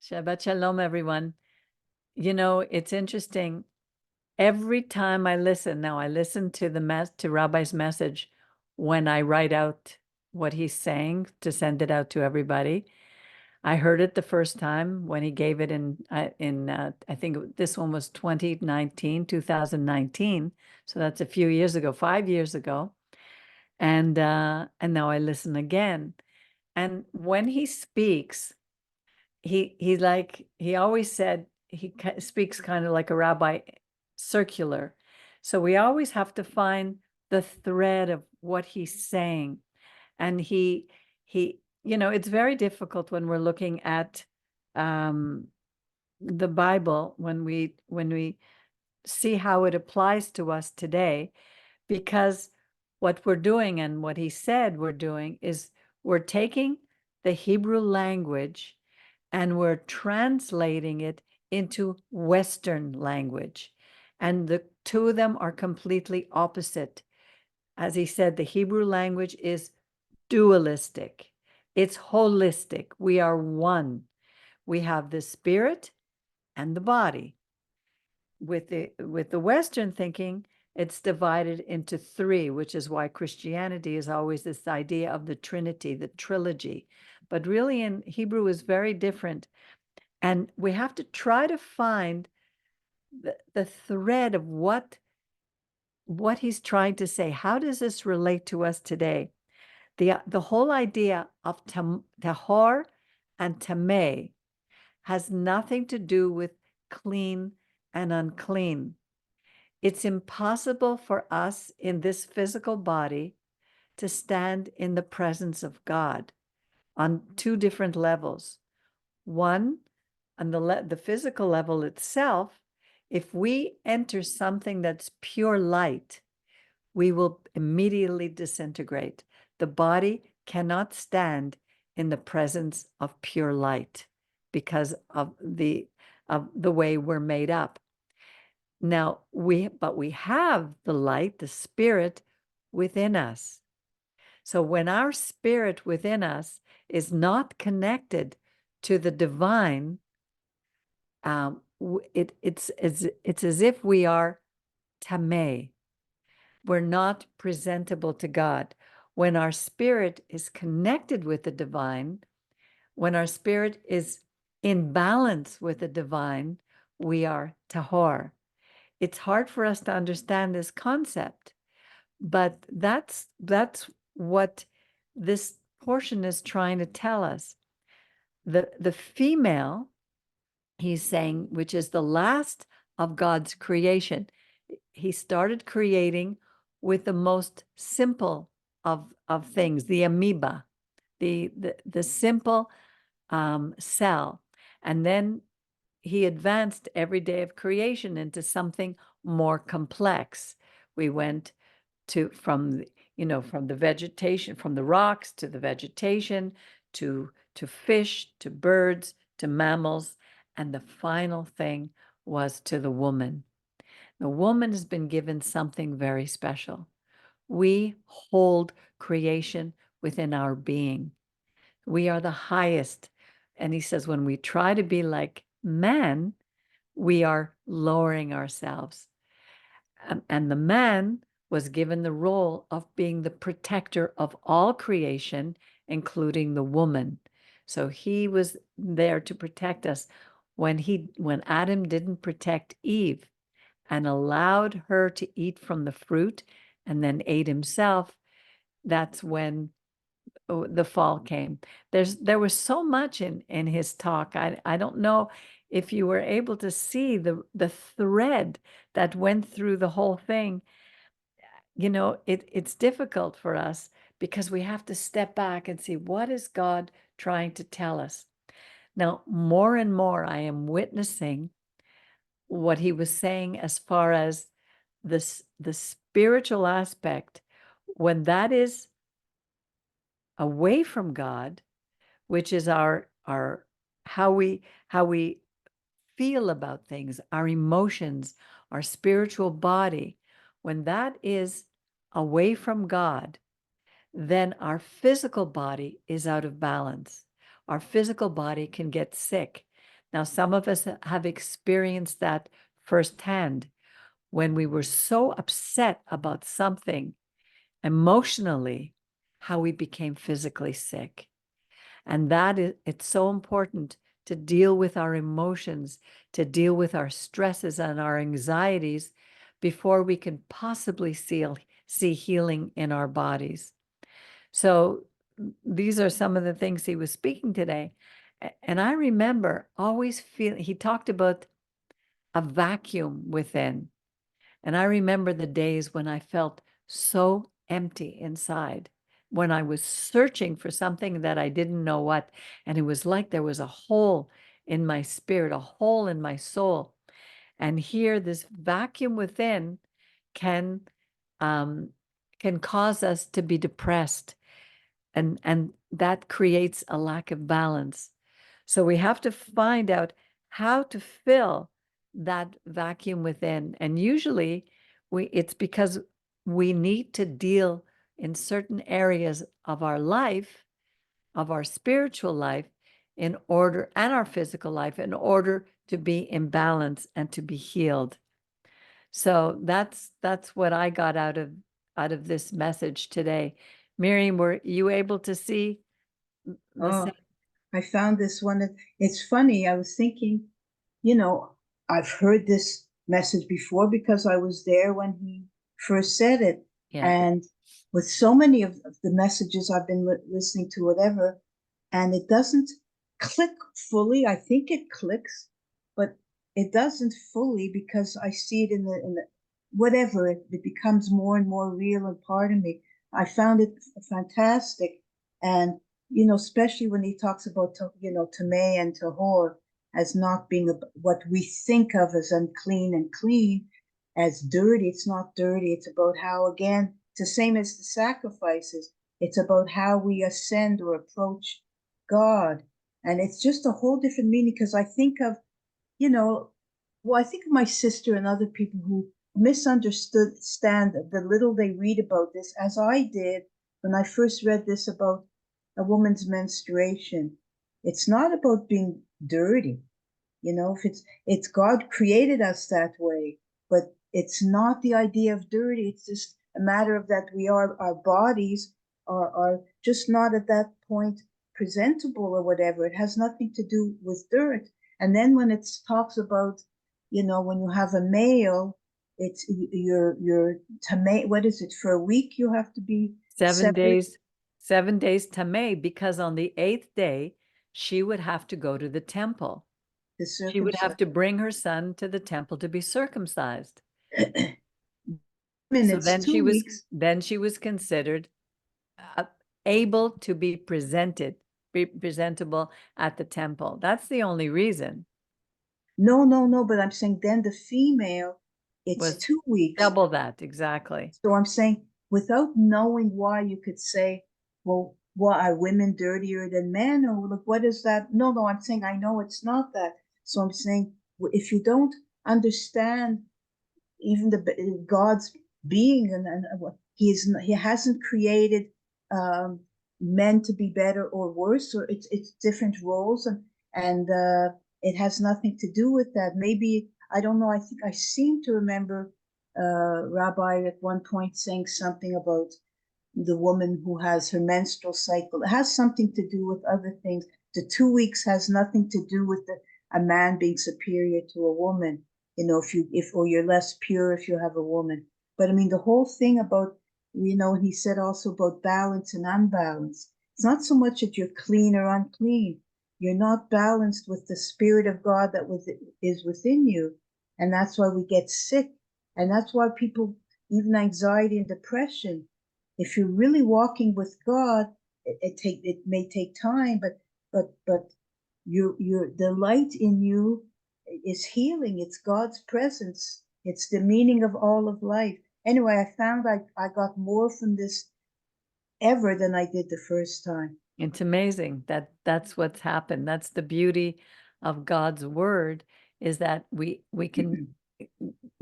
Shabbat shalom, everyone. You know, it's interesting. Every time I listen, now I listen to to Rabbi's message when I write out what he's saying to send it out to everybody. I heard it the first time when he gave it I think this one was 2019. So that's a few years ago, 5 years ago. And now I listen again. And when he speaks, he always said speaks kind of like a rabbi, circular. So we always have to find the thread of what he's saying. And he it's very difficult when we're looking at the Bible, when we see how it applies to us today, because what we're doing and what he said we're doing is we're taking the Hebrew language and we're translating it into Western language. And the two of them are completely opposite. As he said, the Hebrew language is dualistic. It's holistic. We are one. We have the spirit and the body. With the Western thinking, it's divided into three, which is why Christianity is always this idea of the Trinity, the trilogy. But really in Hebrew is very different. And we have to try to find the thread of what he's trying to say. How does this relate to us today? The whole idea of tahor and tameh has nothing to do with clean and unclean. It's impossible for us in this physical body to stand in the presence of God on two different levels. One, on the physical level itself, if we enter something that's pure light, we will immediately disintegrate. The body cannot stand in the presence of pure light because of the way we're made up. Now, we have the light, the spirit within us. So when our spirit within us is not connected to the divine, it's as if we are tameh. We're not presentable to God. When our spirit is connected with the divine, when our spirit is in balance with the divine, we are tahor. It's hard for us to understand this concept, but that's what this portion is trying to tell us. The female, he's saying, which is the last of God's creation. He started creating with the most simple of things, the amoeba, the simple cell. And then he advanced every day of creation into something more complex. We went from the vegetation, from the rocks to the vegetation, to fish, to birds, to mammals, and the final thing was to the woman. The woman has been given something very special. We hold creation within our being. We are the highest. And he says, when we try to be like man, we are lowering ourselves. And the man was given the role of being the protector of all creation, including the woman. So he was there to protect us. When Adam didn't protect Eve and allowed her to eat from the fruit and then ate himself, that's when the fall came. There was so much in his talk. I don't know if you were able to see the thread that went through the whole thing. It's difficult for us because we have to step back and see, what is God trying to tell us? Now, more and more, I am witnessing what he was saying as far as the spiritual aspect. When that is away from God, which is our how we feel about things, our emotions, our spiritual body, when that is away from God, then our physical body is out of balance. Our physical body can get sick. Now, some of us have experienced that firsthand when we were so upset about something emotionally, how we became physically sick. And it's so important to deal with our emotions, to deal with our stresses and our anxieties before we can possibly see healing in our bodies. So these are some of the things he was speaking today. And I remember always feeling, he talked about a vacuum within. And I remember the days when I felt so empty inside, when I was searching for something that I didn't know what. And it was like there was a hole in my spirit, a hole in my soul. And here, this vacuum within can cause us to be depressed, and that creates a lack of balance. So we have to find out how to fill that vacuum within. And usually it's because we need to deal in certain areas of our life, of our spiritual life, in order, and our physical life, in order to be in balance and to be healed. So that's what I got out of this message today. Miriam, were you able to see the Oh, same? I found this one. It's funny. I was thinking, I've heard this message before because I was there when he first said it. Yeah. And with so many of the messages I've been listening to, whatever, and it doesn't click fully. I think it clicks, but it doesn't fully because I see it in the whatever, it becomes more and more real and part of me. I found it fantastic. And, especially when he talks about, Tameh and Tahor as not being what we think of as unclean and clean, as dirty. It's not dirty. It's about how, again, it's the same as the sacrifices. It's about how we ascend or approach God. And it's just a whole different meaning because I think of, I think of my sister and other people who misunderstand the little they read about this, as I did when I first read this about a woman's menstruation. It's not about being dirty. If it's God created us that way, but it's not the idea of dirty. It's just a matter of that our bodies are just not at that point presentable or whatever. It has nothing to do with dirt. And then when it talks about, when you have a male, it's your to what is it, for a week you have to be 7 days, 7 days Tameh, because on the 8th day, she would have to go to the temple. the She would have circumcised. to bring her son to the temple to be circumcised. So It's 2 weeks. then she was considered uh, able to be presentable at the temple. That's the only reason. No, but I'm saying then the female, it's Was 2 weeks. double that, exactly. So I'm saying without knowing why you could say, well, why are women dirtier than men? Or like, what is that? No, I'm saying I know it's not that. So I'm saying if you don't understand even the God's being and what he hasn't created men to be better or worse, or it's different roles, and it has nothing to do with that. Maybe I don't know. I think I seem to remember Rabbi at one point saying something about the woman who has her menstrual cycle. It has something to do with other things. The 2 weeks has nothing to do with a man being superior to a woman. If or you're less pure if you have a woman. But I mean, the whole thing about, he said also about balance and unbalance. It's not so much that you're clean or unclean. You're not balanced with the spirit of God that is within you. And that's why we get sick. And that's why people, even anxiety and depression, if you're really walking with God, it may take time, but the light in you is healing. It's God's presence. It's the meaning of all of life. Anyway, I found I got more from this ever than I did the first time. It's amazing that that's what's happened. That's the beauty of God's word, is that we can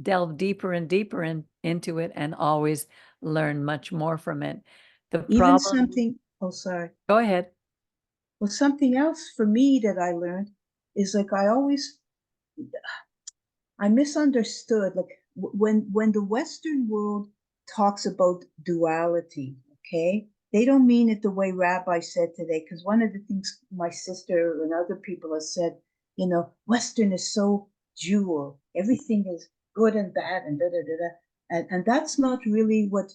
delve deeper and deeper into it and always learn much more from it. The Even problem, something, oh, sorry. go ahead. Well, something else for me that I learned, is like I misunderstood. Like when the Western world talks about duality, okay, they don't mean it the way Rabbi said today. Because one of the things my sister and other people have said, Western is so dual. Everything is good and bad and da da da da. And that's not really what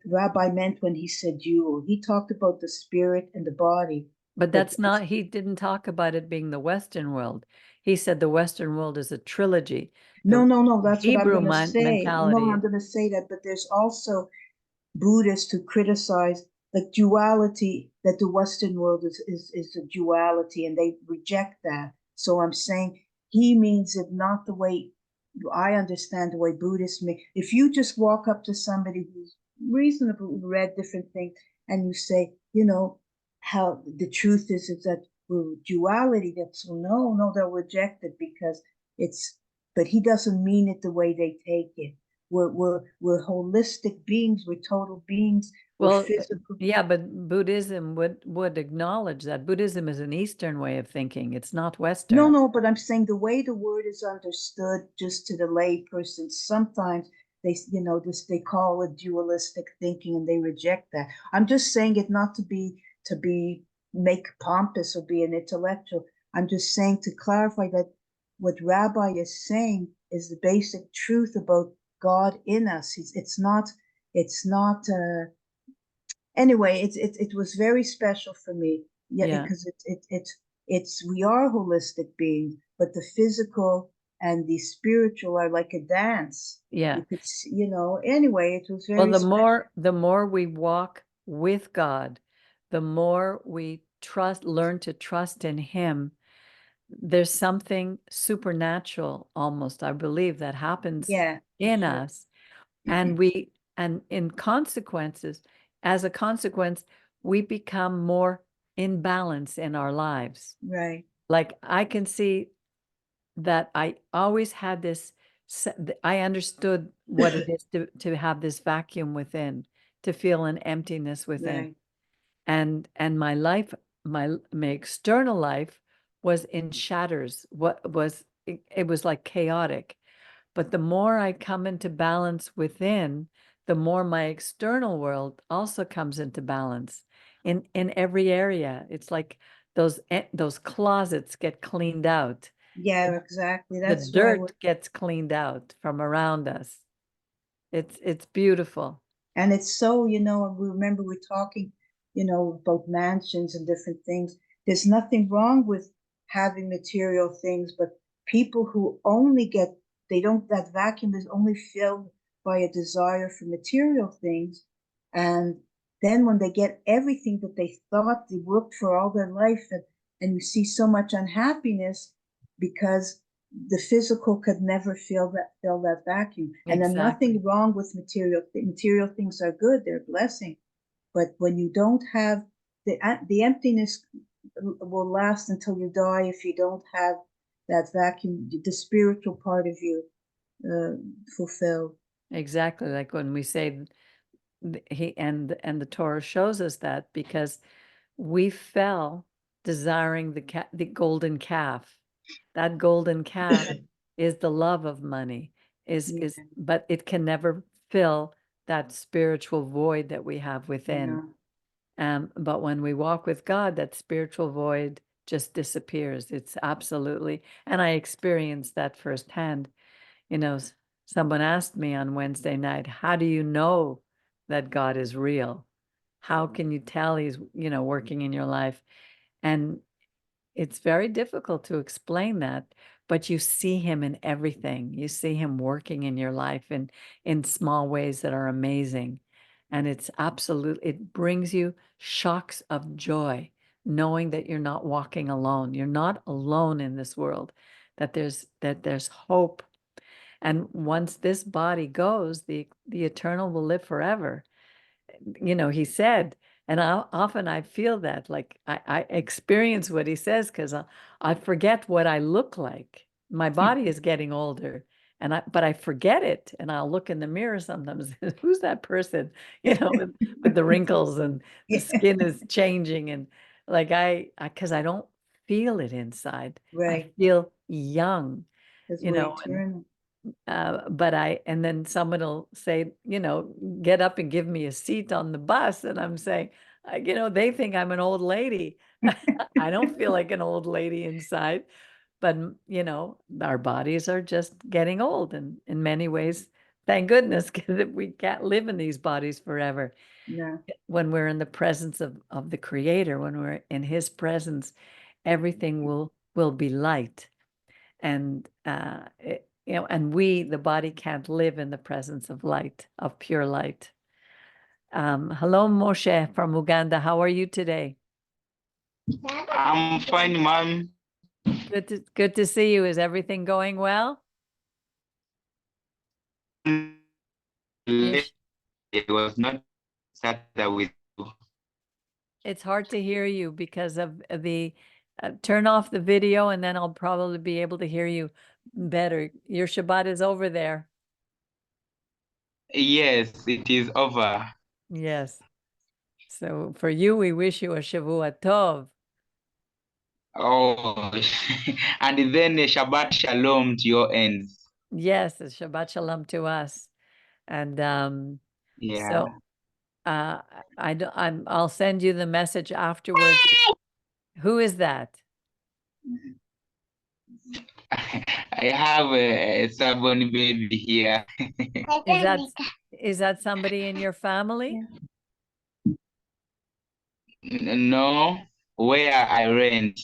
Rabbi meant when he said dual. He talked about the spirit and the body. But But that's not, he didn't talk about it being the Western world. He said the Western world is a trilogy. no, The no, no, that's what I'm Hebrew going to say. No, I'm mentality, going to say that. But there's also Buddhists who criticize the duality, that the Western world is a duality, and they reject that. So I'm saying he means it not the way I understand the way Buddhists make. If you just walk up to somebody who's reasonably read different things and you say, how the truth is that we're duality, that's no, they'll reject it because it's, but he doesn't mean it the way they take it. We're holistic beings, we're total beings, we're well, physical. yeah, but Buddhism would acknowledge that Buddhism is an Eastern way of thinking. It's not No, Western. no, but I'm saying the way the word is understood just to the lay person, sometimes they call it dualistic thinking and they reject that. I'm just saying it not to be make pompous or be an intellectual. I'm just saying to clarify that what Rabbi is saying is the basic truth about God in us. It's not anyway, it was very special for me. Yeah, Yeah, because it's we are holistic beings, but the physical and the spiritual are like a dance. yeah. You could, anyway, it was Well, very special. the more we walk with God, the more we learn to trust in Him. There's something supernatural almost, I believe, that happens Yeah, for in sure. us. And in consequences, as a consequence, we become more in balance in our lives. Right. Like I can see that I always had this, I understood what it is to have this vacuum within, to feel an emptiness within. Right. And my life, my external life was in shatters. It was like chaotic. But the more I come into balance within, the more my external world also comes into balance in every area. It's like those closets get cleaned out. Yeah, exactly. The That's why dirt gets cleaned out from around us. It's beautiful. and it's so, we remember we're talking, about mansions and different things. There's nothing wrong with having material things, but people who only that vacuum is only filled by a desire for material things. And then when they get everything that they thought they worked for all their life, and you see so much unhappiness because the physical could never fill that vacuum. And then Exactly. nothing wrong with material things are good, they're a blessing. But when you don't have the emptiness will last until you die if you don't have that vacuum, the spiritual part of you fulfilled. Exactly. Like when we say the Torah shows us that because we fell desiring the golden calf. That golden calf is the love of money, Yeah, but it can never fill that spiritual void that we have within. no. But when we walk with God, that spiritual void just disappears. It's absolutely, and I experienced that firsthand. Someone asked me on Wednesday night, how do you know that God is real? How can you tell he's, working in your life? And it's very difficult to explain that, but you see him in everything. You see him working in your life in small ways that are amazing. And it brings you shocks of joy, knowing that you're not walking alone. You're not alone in this world, that there's hope. And once this body goes, the eternal will live forever. He said, and I feel that, like I experience what he says because I forget what I look like. My body is getting older, but I forget it, and I'll look in the mirror sometimes. Who's that person? With the wrinkles and the Yeah. skin is changing, and like because I don't feel it inside. I Right. feel young, Because you we're know, eternal. and then someone will say, get up and give me a seat on the bus. And I'm saying, they think I'm an old lady. I don't feel like an old lady inside, but our bodies are just getting old. And in many ways, thank goodness, because we can't live in these bodies forever. No. When we're in the presence of the Creator, when we're in His presence, everything will be light. And and the body can't live in the presence of light, of pure light. Hello, Moshe from Uganda. How are you today? I'm fine, ma'am. Good to see you. Is everything going well? It was not started with you. It's hard to hear you because of the turn off the video, and then I'll probably be able to hear you better. Your Shabbat is over there. Yes, it is over. Yes. So for you, we wish you a Shavua Tov. Oh, and then Shabbat Shalom to your ends. Yes, a Shabbat Shalom to us. And Yeah. so I'll send you the message afterwards. Who is that? I have a stubborn baby here. Is that somebody in your family? No, where I rent.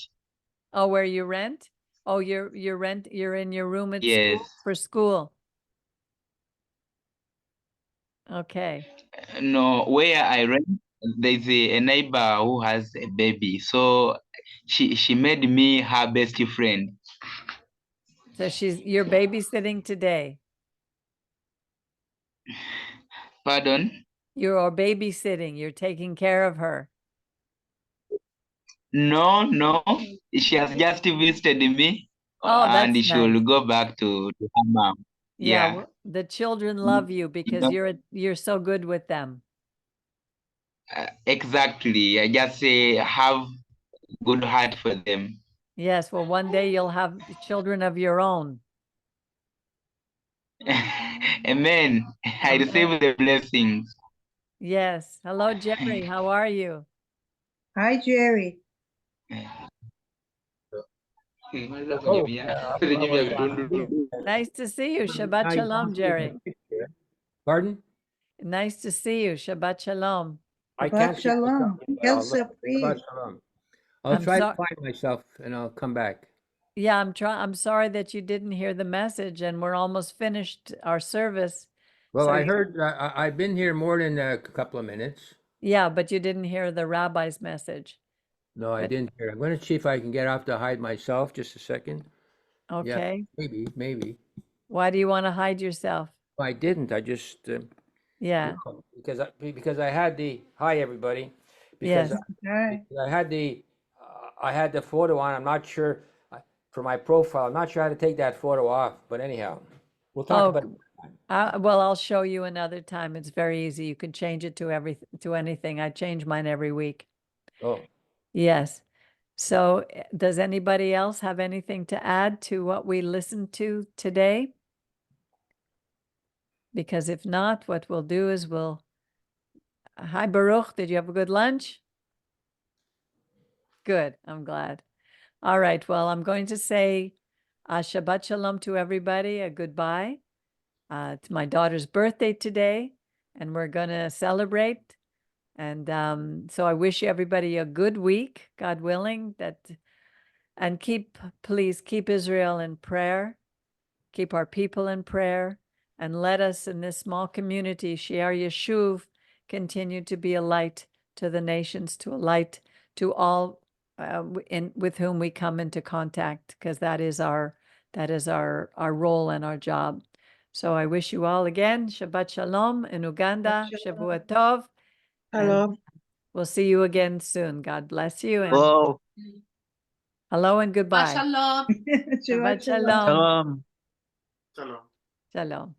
Oh, where you rent? Oh, you're in your room at Yes. school for school. Okay. No, where I rent, there's a neighbor who has a baby. So she made me her best friend. So you're babysitting today. Pardon? You're babysitting. You're taking care of her. No. She has just visited me Oh, and that's she will nice. go back to her mom. Yeah, Yeah. well, the children love you because you're so good with them. Exactly. I just say have good heart for them. Yes, well, one day you'll have children of your own. Amen. I receive the blessings. Yes. Hello, Jerry. How are you? Hi, Jerry. Nice to see you. Shabbat Shalom, Jerry. Pardon? Nice to see you. Shabbat Shalom. I Shabbat can't see Shalom. myself. Quel Shabbat surprise. Shalom. I'll I'm try to sorry. find myself and I'll come back. Yeah, I'm sorry that you didn't hear the message, and we're almost finished our service. Well, So I heard I've been here more than a couple of minutes. yeah, but you didn't hear the rabbi's message. No, I But- didn't hear. I'm going to see if I can get off to hide myself. Just a second. Yeah, Okay. maybe. Why do you want to hide yourself? I didn't. I just Yeah. no, because I had the hi everybody. Because Yes. Hi. I had the photo on. I'm not sure for my profile. I'm not sure how to take that photo off. But anyhow, we'll talk about it. Well, I'll show you another time. It's very easy. You can change it to anything. I change mine every week. Oh, Yes. So does anybody else have anything to add to what we listened to today? Because if not, what we'll do is hi, Baruch, did you have a good lunch? Good, I'm glad. All right, well, I'm going to say Shabbat Shalom to everybody, a goodbye. It's my daughter's birthday today, and we're going to celebrate. And so I wish everybody a good week, God willing, and please keep Israel in prayer, keep our people in prayer, and let us in this small community, Shear Yashuv, continue to be a light to the nations, to a light to all with whom we come into contact, because that is our role and our job. So I wish you all again Shabbat Shalom in Uganda, Shavua Tov. Hello. We'll see you again soon. God bless you. And Whoa. hello and goodbye. Shabbat Shabbat Shalom. Shalom. Shalom. Shalom.